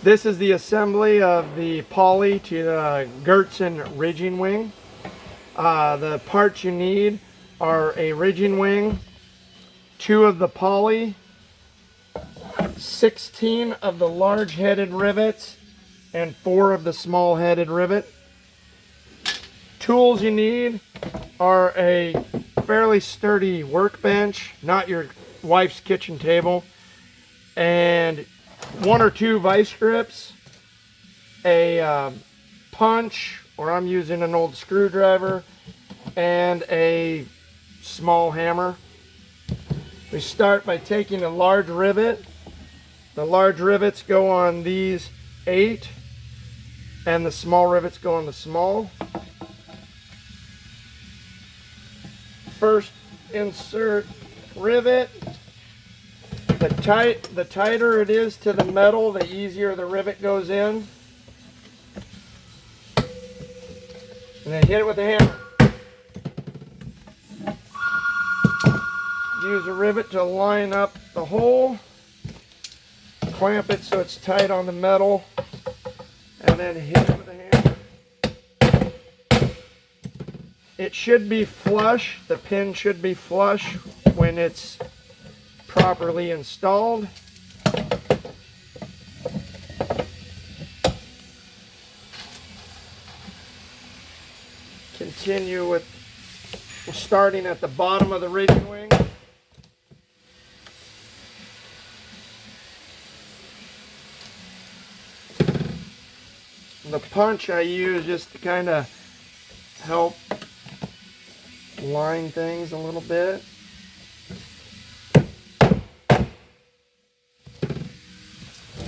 This is the assembly of the poly to the Goertzen ridging wing. The parts you need are a ridging wing, 2 of the poly, 16 of the large headed rivets, and 4 of the small headed rivet. Tools you need are a fairly sturdy workbench, not your wife's kitchen table, and 1 or 2 vice grips, a punch, or I'm using an old screwdriver, and a small hammer. We start by taking a large rivet. The large rivets go on these 8, and the small rivets go on the small. First insert rivet. The tighter it is to the metal, the easier the rivet goes in. And then hit it with a hammer. Use a rivet to line up the hole. Clamp it so it's tight on the metal. And then hit it with a hammer. It should be flush. The pin should be flush when it's properly installed. Continue with starting at the bottom of the ridging wing. The punch I use just to kind of help line things a little bit.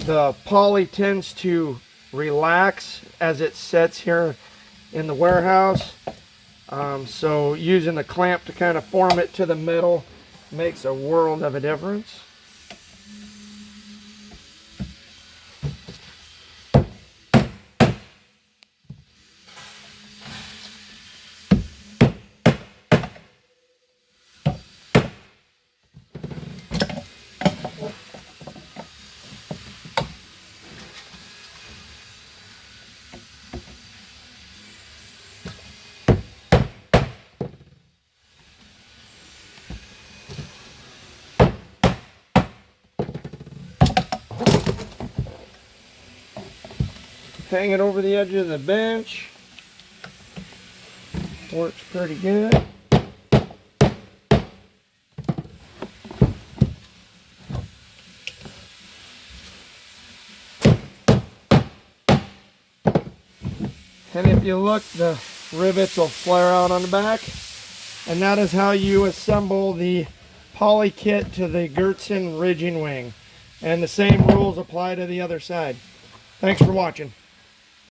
The poly tends to relax as it sets here in the warehouse. So using the clamp to kind of form it to the metal makes a world of a difference. Hang it over the edge of the bench. Works pretty good. And if you look, the rivets will flare out on the back. And that is how you assemble the poly kit to the Goertzen ridging wing. And the same rules apply to the other side. Thanks for watching.